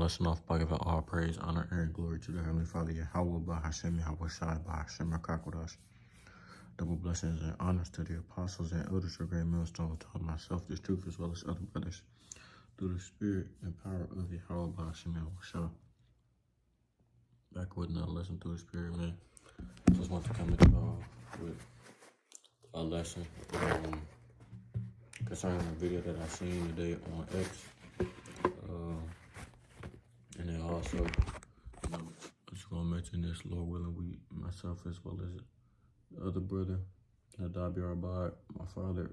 let's off by giving all praise, honor, and glory to the Heavenly Father, Yahweh, Bahashem, Yahweh Shai, Bahashem, Rakakodash. Double blessings and honors to the apostles and elders of Great Millstone, taught myself this truth as well as other brothers through the spirit and power of Yahweh, Bahashem, Yahweh Shai. Back with another lesson through the spirit, man. Just want to come at y'all with a lesson concerning a video that I seen today on X. And then also, I'm just going to mention this, Lord willing, myself as well as the other brother, Nadabi Arbad, my father,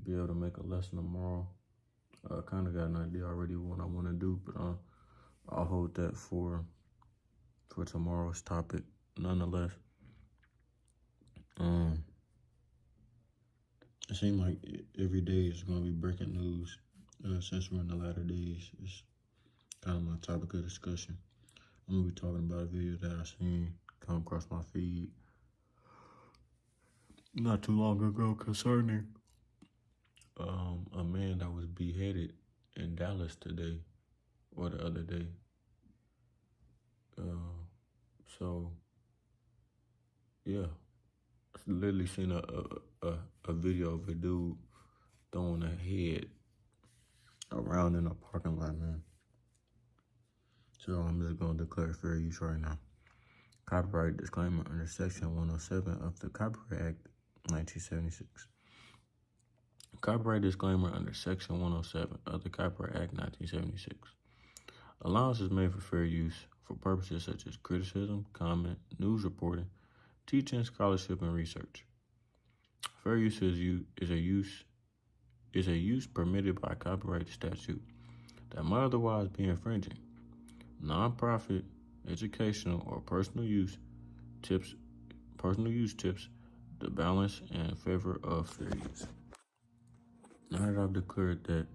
be able to make a lesson tomorrow. Kind of got an idea already what I want to do, but I'll hold that for tomorrow's topic, nonetheless. It seems like every day is going to be breaking news. Since we're in the latter days, it's kind of my topic of discussion. I'm going to be talking about a video that I seen come across my feed not too long ago concerning a man that was beheaded in Dallas today or the other day. So, yeah, I literally seen a video of a dude throwing a head around in a parking lot, man. So I'm just going to declare fair use right now. Copyright disclaimer under Section 107 of the Copyright Act 1976. Copyright disclaimer under Section 107 of the Copyright Act 1976. Allowance is made for fair use for purposes such as criticism, comment, news reporting, teaching, scholarship, and research. Fair use is a use permitted by copyright statute that might otherwise be infringing. Non-profit, educational, or personal use tips the balance in favor of fair use. Now that I've declared that,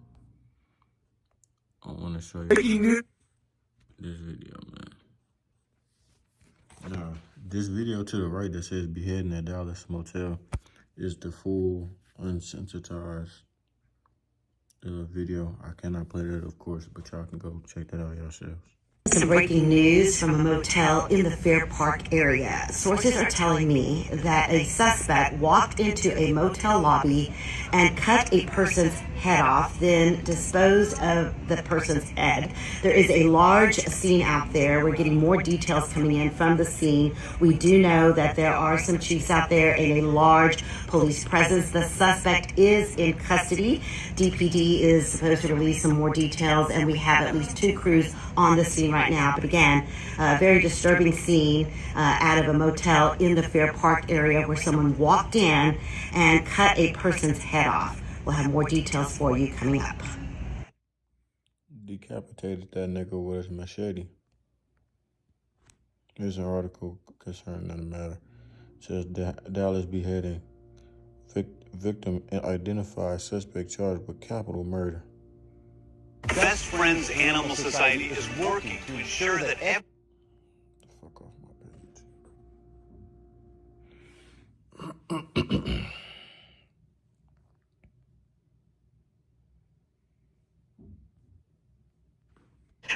I want to show you this video, man. Now, this video to the right that says beheading at Dallas Motel is the full unsensitized video. I cannot play that, of course, but y'all can go check that out yourselves. Some breaking news from a motel in the Fair Park area. Sources are telling me that a suspect walked into a motel lobby and cut a person's head off, then disposed of the person's head. There is a large scene out there. We're getting more details coming in from the scene. We do know that there are some chiefs out there and a large police presence. The suspect is in custody. DPD is supposed to release some more details, and we have at least 2 crews on the scene right now. But again, a very disturbing scene out of a motel in the Fair Park area where someone walked in and cut a person's head off. We'll have more details for you coming up. Decapitated that nigga with his machete. Here's an article concerning the matter. It says Dallas beheading. Victim identified, suspect charged with capital murder. Best Friends Animal Society is working to ensure that every... Fuck off my page.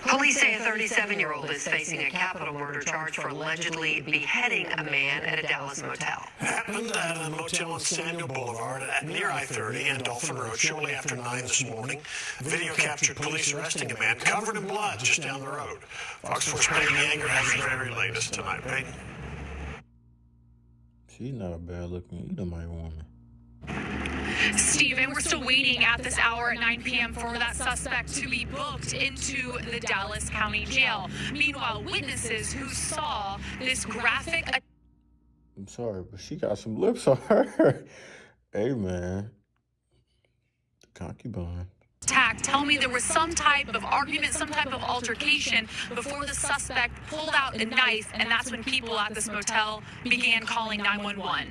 Police say a 37-year-old is facing a capital murder charge for allegedly beheading a man at a Dallas motel. Happened at a motel on Samuel Boulevard near I-30 and Dolphin Road shortly after 9 this morning. Video captured police arresting a man covered in blood just down the road. Fox 4's Peyton Yanger has the very latest tonight. Peyton? She's not a bad-looking either, my woman. Stephen, we're still waiting at this hour at 9 p.m. for that suspect to be booked into the Dallas County Jail. Meanwhile, witnesses who saw this graphic... I'm sorry, but she got some lips on her. Hey, man. The concubine. Attack tell me there was some type of argument, some type of altercation before the suspect pulled out a knife, and that's when people at this motel began calling 911.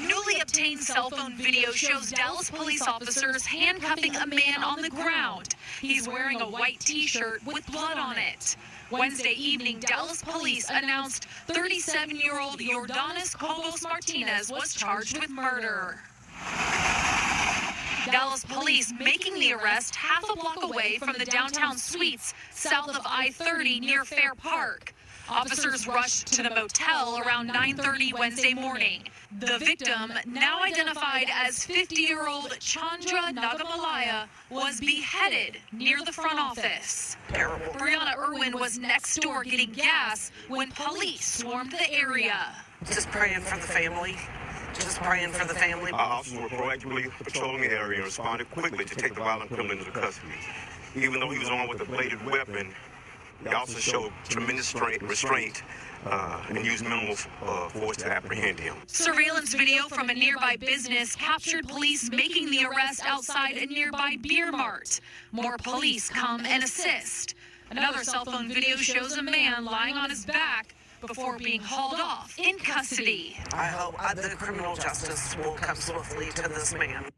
Newly obtained cell phone video shows Dallas police officers handcuffing a man on the ground. He's wearing a white t-shirt with blood on it. Wednesday evening, Dallas police announced 37-year-old Yordanis Cobos Martinez was charged with murder. Dallas police making the arrest half a block away from the downtown suites south of I-30 near Fair Park. Officers rushed to the motel around 9:30 Wednesday morning. The victim, now identified as 50-year-old Chandra Nagamalaya, was beheaded near the front office. Terrible. Brianna Irwin was next door getting gas when police swarmed the area. Just praying for the family. Just praying for the family. Our officers were proactively patrolling the area and responded quickly to take the violent criminal into custody. Even though he was armed with a bladed weapon, the officers showed tremendous restraint and used minimal force to apprehend him. Surveillance video from a nearby business captured police making the arrest outside a nearby beer mart. More police come and assist. Another cell phone video shows a man lying on his back before being hauled off in custody. I hope the criminal justice will come swiftly to this man.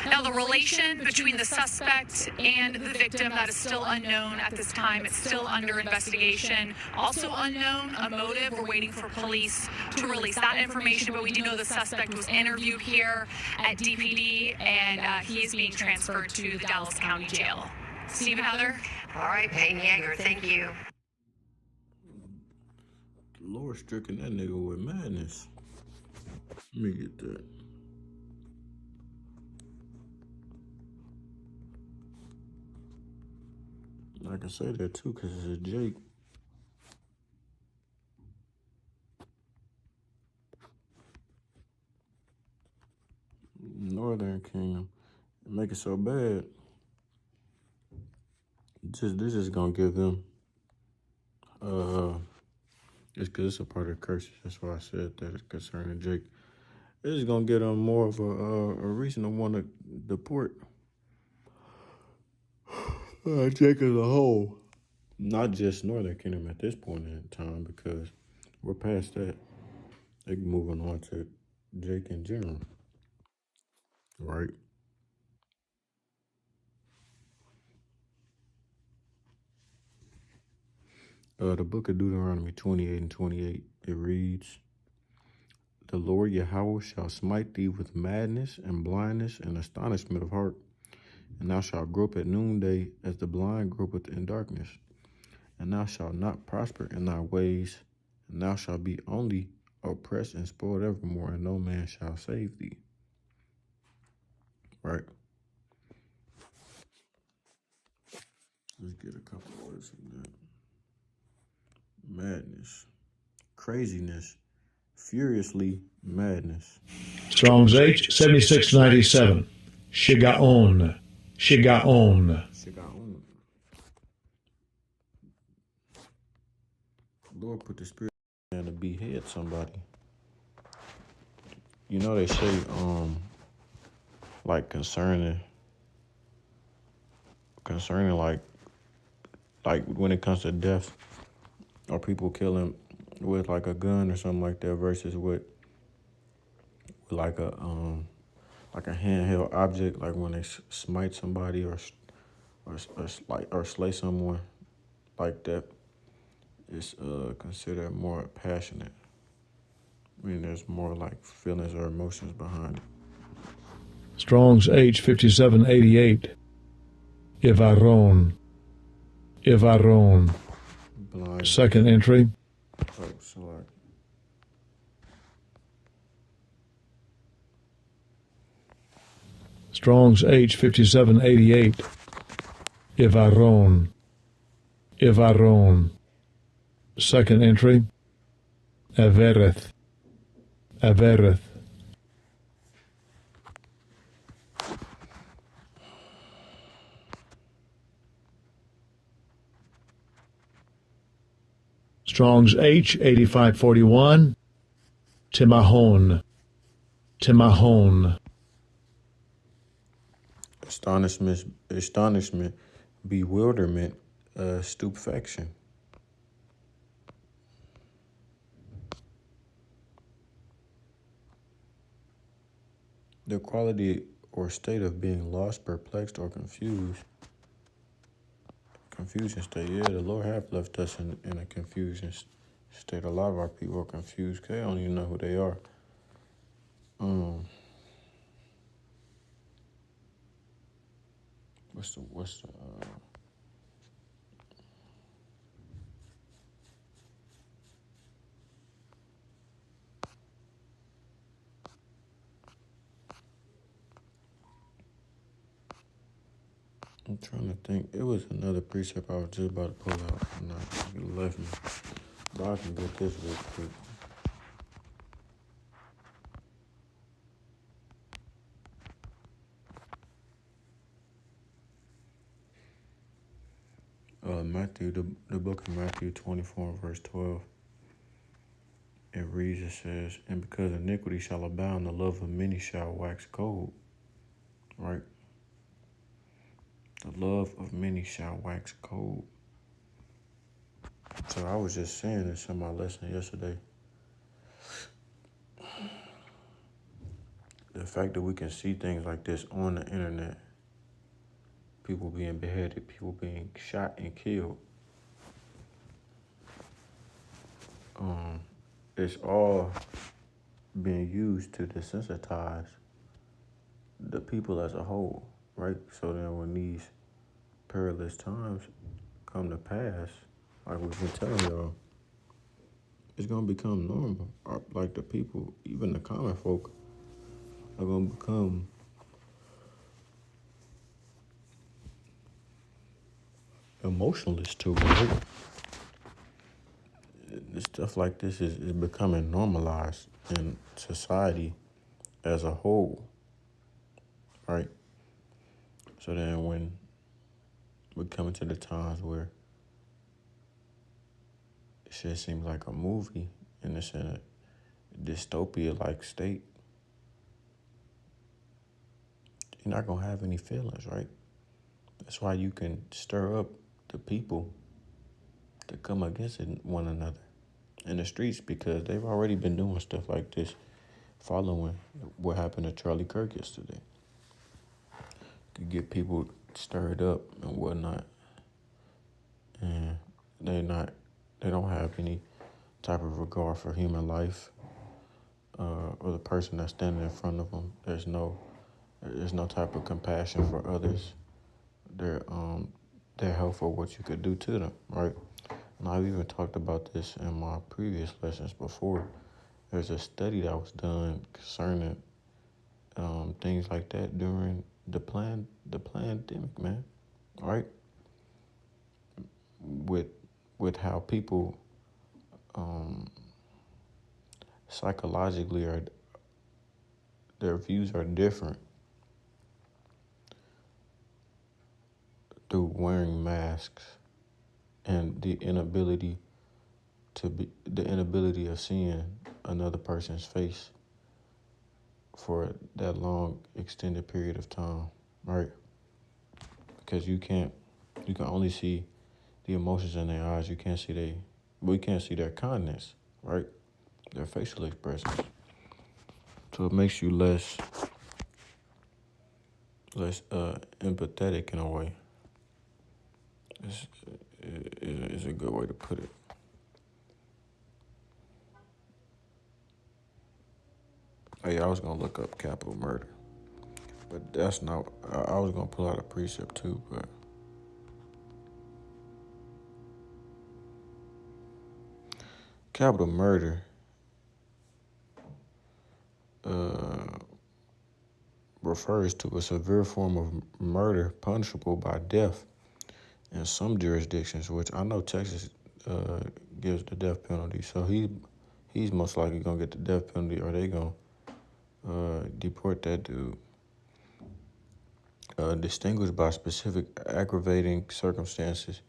Now, the relation between the suspect and the victim, that is still unknown at this time. It's still under investigation. Also unknown, a motive. We're waiting for police to release that information, but we do know the suspect was interviewed here at DPD, and he is being transferred to the Dallas County Jail. Stephen, Heather? All right, Peyton Yeager, thank you. Lord stricken that nigga with madness. Let me get that. I can say that too, because it's a Jake. Northern Kingdom. Make it so bad. This is gonna give them it's because it's a part of the curses. That's why I said that it's concerning Jake. This is gonna get them more of a reason to want to deport Jake as a whole, not just Northern Kingdom at this point in time, because we're past that. They're moving on to Jake in general, right? The book of Deuteronomy 28 and 28, it reads, "The Lord Yahweh shall smite thee with madness and blindness and astonishment of heart, and thou shalt grope at noonday as the blind gropeth in darkness. And thou shalt not prosper in thy ways, and thou shalt be only oppressed and spoiled evermore, and no man shall save thee." Right? Let's get a couple words from that. Madness, craziness, furiously madness. Strong's H 7697. Shigaon. Shigaon. Shigaon. Lord put the spirit in to behead somebody. You know they say like concerning like when it comes to death or people killing with like a gun or something like that versus with like a handheld object, like when they smite somebody or slay someone like that, it's considered more passionate. I mean, there's more like feelings or emotions behind it. Strong's H 5788. Ivaron. Ivaron. Blind. Second entry. Oh, sorry. Strong's H 5788. Ivaron. Ivaron. Second entry. Avereth. Avereth. Strong's H 8541. Timahon. Timahon. Astonishment, bewilderment, stupefaction. The quality or state of being lost, perplexed, or confused. Confusion state. Yeah, the Lord have left us in a confusion state. A lot of our people are confused because they don't even know who they are. what's the I'm trying to think. It was another precept I was just about to pull out. You left me. But I can get this real quick. Matthew, the book of Matthew 24 verse 12. It reads, it says, and because iniquity shall abound, the love of many shall wax cold. Right? The love of many shall wax cold. So I was just saying this in my lesson yesterday. The fact that we can see things like this on the internet, people being beheaded, people being shot and killed, it's all being used to desensitize the people as a whole, right? So then when these perilous times come to pass, like we've been telling y'all, it's going to become normal. Like the people, even the common folk, are going to become emotionless too, right? Stuff like this is becoming normalized in society as a whole, right? So then when we're coming to the times where it just seems like a movie and it's in a dystopia-like state, you're not going to have any feelings, right? That's why you can stir up the people to come against one another in the streets, because they've already been doing stuff like this following what happened to Charlie Kirk yesterday. To get people stirred up and whatnot, and they don't have any type of regard for human life or the person that's standing in front of them. There's no type of compassion for others. They're held for what you could do to them, right? And I've even talked about this in my previous lessons before. There's a study that was done concerning things like that during the pandemic, man, right? With how people psychologically their views are different through wearing masks and the inability of seeing another person's face for that long extended period of time, right? Because you can only see the emotions in their eyes. We can't see their kindness, right? Their facial expressions. So it makes you less empathetic in a way. Is a good way to put it. Hey, I was going to look up capital murder, but that's not, I was going to pull out a precept too, but capital murder refers to a severe form of murder punishable by death in some jurisdictions, which I know Texas gives the death penalty. So he's most likely going to get the death penalty, or they going to deport that dude. Distinguished by specific aggravating circumstances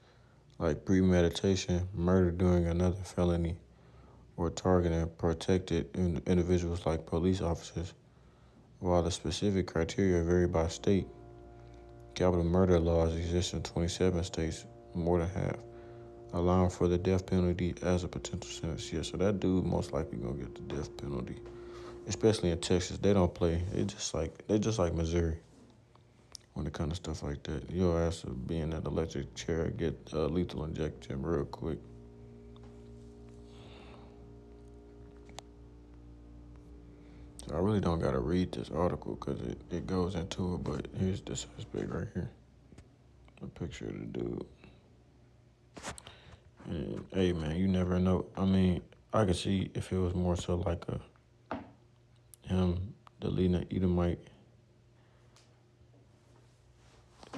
like premeditation, murder during another felony, or targeting protected individuals like police officers. While the specific criteria vary by state, capital murder laws exist in 27 states, more than half, allowing for the death penalty as a potential sentence. Yeah, so that dude most likely gonna get the death penalty, especially in Texas. They don't play. They just like Missouri when it comes to stuff like that. Your ass will be in that electric chair, get lethal injection real quick. So I really don't gotta read this article because it goes into it, but here's the suspect right here. a picture of the dude. And hey, man, you never know. I mean, I could see if it was more so like him deleting an Edomite,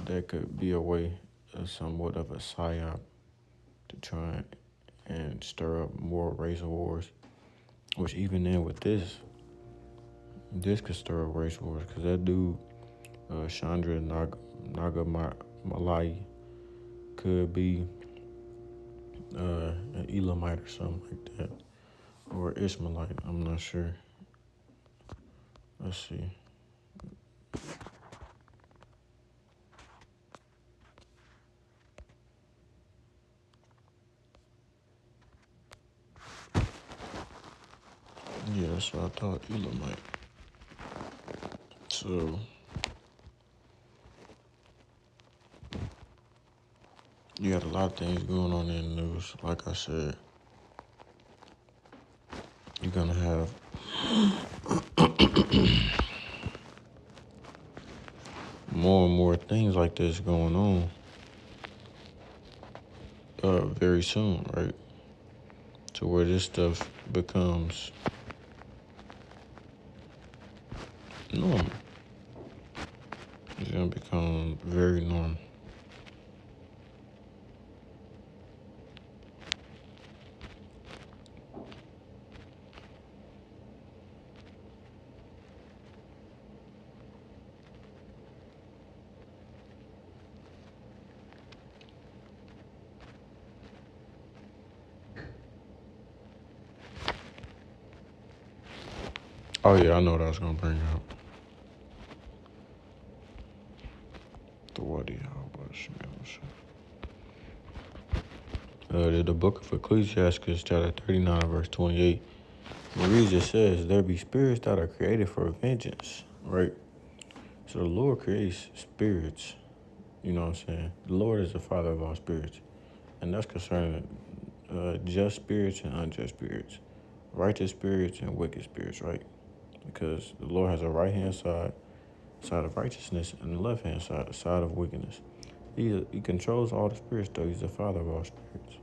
that could be a way of somewhat of a psyop to try and stir up more race wars. Which even then with this could stir up race wars, because that dude, Chandra Malai, could be an Elamite or something like that, or Ishmaelite. I'm not sure. Let's see. Yeah, that's what I thought, Elamite. So, you got a lot of things going on in the news. Like I said, you're gonna have more and more things like this going on very soon, right? To where this stuff becomes normal. It's gonna become very normal. Oh yeah, I know what I was gonna bring up. The the book of Ecclesiastes, chapter 39, verse 28. It reads, it says, there be spirits that are created for vengeance, right? So the Lord creates spirits, you know what I'm saying? The Lord is the Father of all spirits. And that's concerning just spirits and unjust spirits, righteous spirits and wicked spirits, right? Because the Lord has a right-hand side of righteousness, and the left-hand side of wickedness. He controls all the spirits, though. He's the Father of all spirits.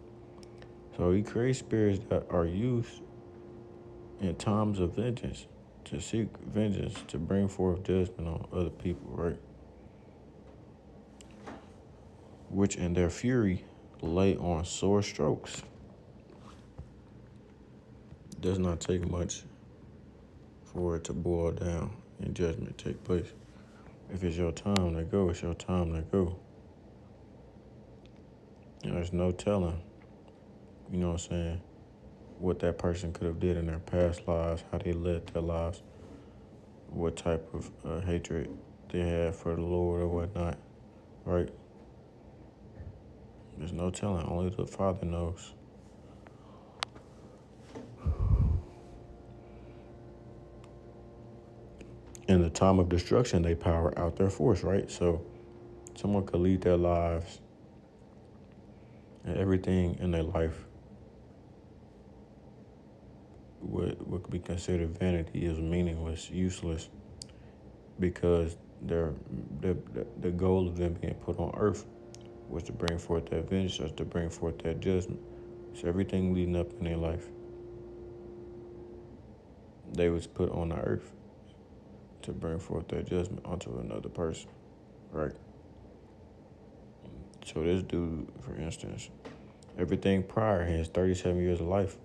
So he creates spirits that are used in times of vengeance, to seek vengeance, to bring forth judgment on other people, right? Which in their fury lay on sore strokes. It does not take much for it to boil down and judgment take place. If it's your time to go, it's your time to go. And there's no telling, you know what I'm saying, what that person could have did in their past lives, how they led their lives, what type of hatred they had for the Lord or whatnot, right? There's no telling. Only the Father knows. In the time of destruction, they power out their force, right? So someone could lead their lives and everything in their life would be considered vanity, is meaningless, useless, because the goal of them being put on earth was to bring forth that vengeance, was to bring forth that judgment. So everything leading up in their life, they was put on the earth to bring forth that judgment onto another person, right? So this dude, for instance, everything prior his 37 years of life,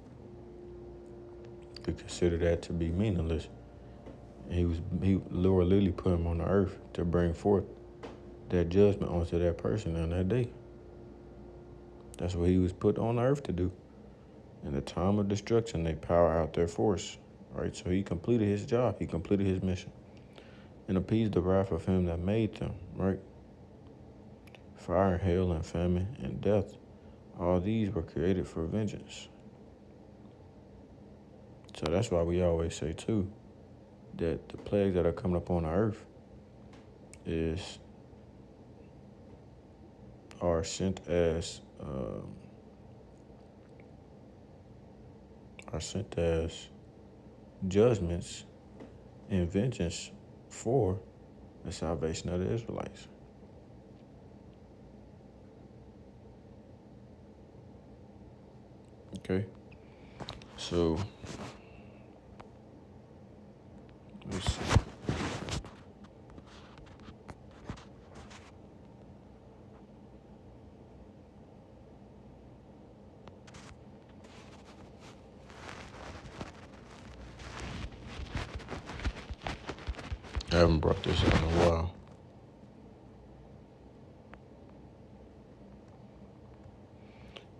could consider that to be meaningless. Lord literally put him on the earth to bring forth that judgment onto that person on that day. That's what he was put on the earth to do. In the time of destruction, they power out their force, right? So he completed his job. He completed his mission and appeased the wrath of him that made them, right? Fire, hail, and famine, and death, all these were created for vengeance. So that's why we always say, too, that the plagues that are coming up on the earth are sent as judgments and vengeance for the salvation of the Israelites. Okay? So, let's see. I haven't brought this out in a while.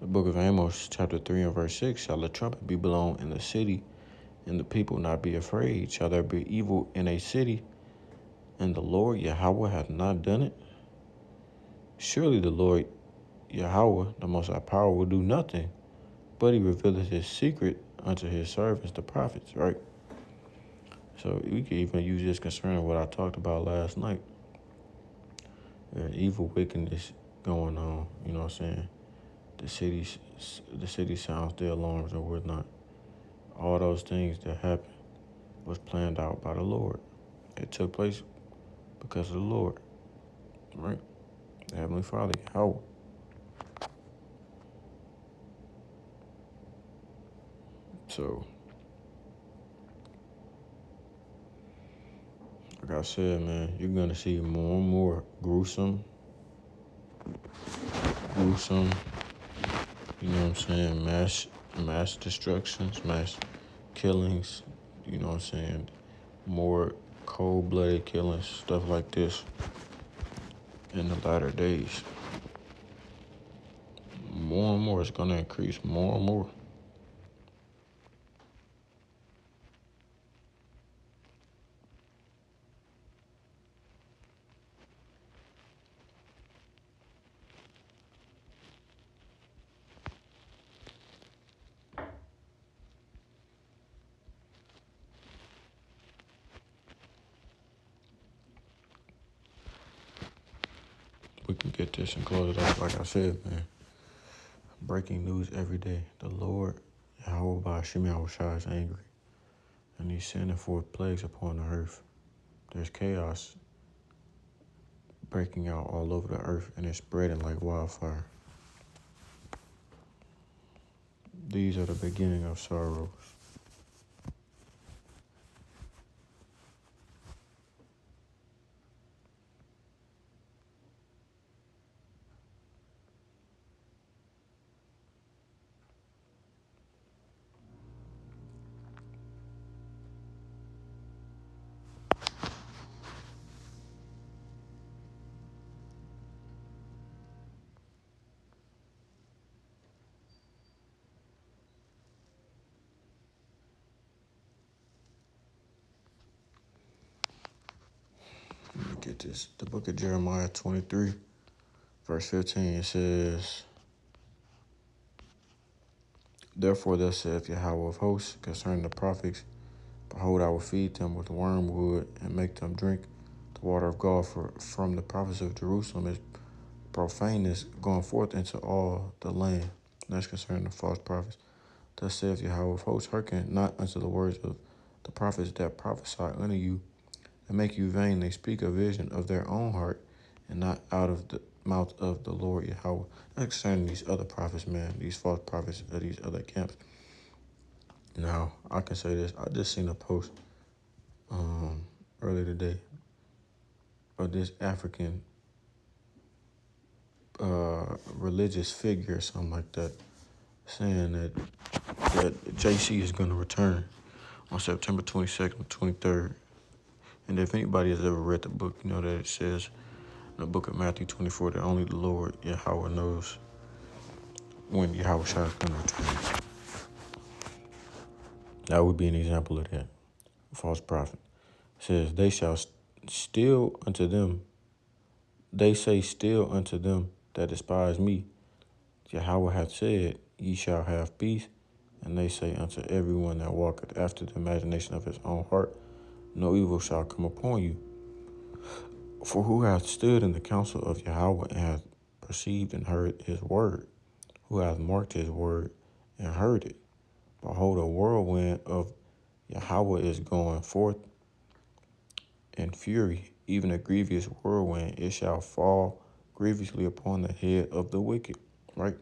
The book of Amos, chapter 3 and verse 6, shall the trumpet be blown in the city, and the people not be afraid? Shall there be evil in a city, and the Lord Yahweh hath not done it? Surely the Lord Yahweh, the Most High Power, will do nothing, but he revealeth his secret unto his servants, the prophets, right? So we can even use this concerning what I talked about last night. Evil wickedness going on, you know what I'm saying? The city sounds the alarms and whatnot. All those things that happened was planned out by the Lord. It took place because of the Lord, right? The Heavenly Father, Yahweh. So, like I said, man, you're going to see more and more gruesome, you know what I'm saying, mass destructions, mass killings, you know what I'm saying, more cold-blooded killings, stuff like this in the latter days. More and more, it's going to increase more and more. We can get this and close it off. Like I said, man, breaking news every day. The Lord, Yahweh Ba'Shem Yahushua, is angry, and he's sending forth plagues upon the earth. There's chaos breaking out all over the earth, and it's spreading like wildfire. These are the beginning of sorrows. Get this. The book of Jeremiah 23, verse 15, it says, Therefore thus saith Yahweh of hosts concerning the prophets, Behold, I will feed them with wormwood and make them drink the water of God, for from the prophets of Jerusalem is profaneness going forth into all the land. And that's concerning the false prophets. Thus saith Yahweh of hosts, hearken not unto the words of the prophets that prophesy unto you, and make you vain. They speak a vision of their own heart, and not out of the mouth of the Lord Yahweh. That's concerning these other prophets, man, these false prophets of these other camps. Now, I can say this. I just seen a post earlier today of this African religious figure or something like that, saying that JC is going to return on September 22nd, 23rd. And if anybody has ever read the book, you know that it says in the book of Matthew 24 that only the Lord Yahweh knows when Yahweh is going to return. That would be an example of that. A false prophet. It says, they shall steal unto them. They say still unto them that despise me. Yahweh hath said, ye shall have peace. And they say unto everyone that walketh after the imagination of his own heart, no evil shall come upon you. For who hath stood in the counsel of Yahweh and hath perceived and heard his word? Who hath marked his word and heard it? Behold, a whirlwind of Yahweh is going forth in fury, even a grievous whirlwind. It shall fall grievously upon the head of the wicked. Right?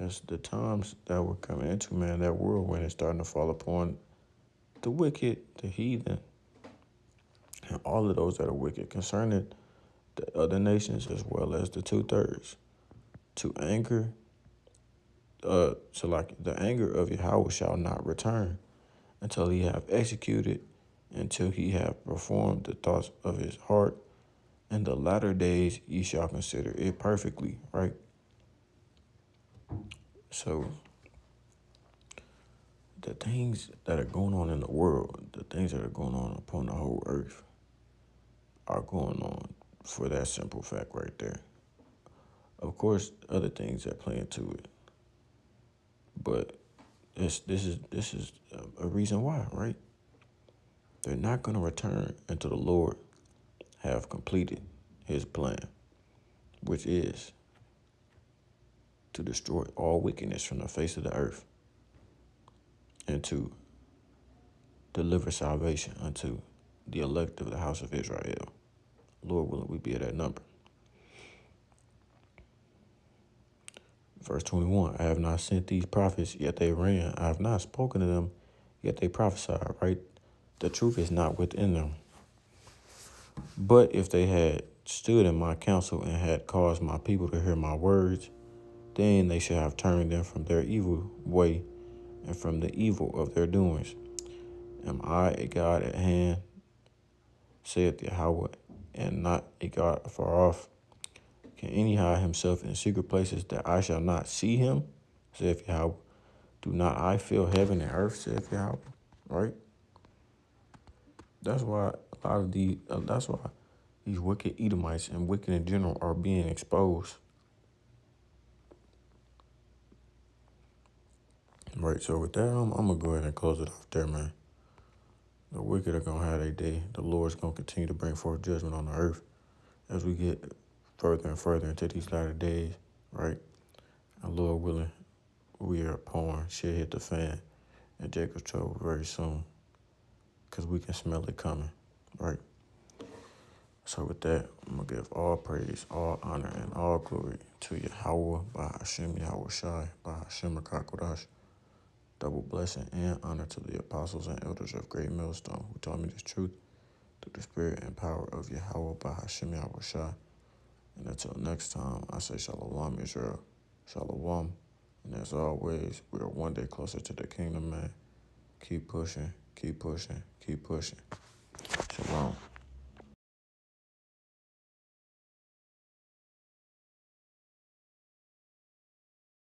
As the times that we're coming into, man, that whirlwind is starting to fall upon the wicked, the heathen, and all of those that are wicked, concerning the other nations as well as the 2/3. To anger, so like the anger of Yahweh shall not return until he have executed, until he have performed the thoughts of his heart. In the latter days ye shall consider it perfectly, right? So the things that are going on in the world, the things that are going on upon the whole earth are going on for that simple fact right there. Of course, other things that play into it, but this is a reason why, right? They're not going to return until the Lord have completed his plan, which is to destroy all wickedness from the face of the earth and to deliver salvation unto the elect of the house of Israel. Lord willing, we be at that number. Verse 21, I have not sent these prophets, yet they ran. I have not spoken to them, yet they prophesied, right? The truth is not within them. But if they had stood in my counsel and had caused my people to hear my words, then they should have turned them from their evil way and from the evil of their doings. Am I a God at hand, saith Yahweh, and not a God afar off? Can any hide himself in secret places that I shall not see him, saith Yahweh? Do not I fill heaven and earth, saith Yahweh? Right? That's why a lot of that's why these wicked Edomites and wicked in general are being exposed. Right, so with that, I'm going to go ahead and close it off there, man. The wicked are going to have their day. The Lord's going to continue to bring forth judgment on the earth as we get further and further into these latter days, right? And Lord willing, we are pouring shit hit the fan and Jacob's trouble very soon because we can smell it coming, right? So with that, I'm going to give all praise, all honor, and all glory to Yahweh, by Hashem Yahweh Shai, by Hashem HaKakodash. Double blessing and honor to the apostles and elders of Great Millstone who taught me this truth through the spirit and power of Yahweh, by Hashem Yahweh Shai. And until next time, I say Shalom, Israel. Shalom. And as always, we are one day closer to the kingdom, man. Keep pushing, keep pushing, keep pushing. Shalom.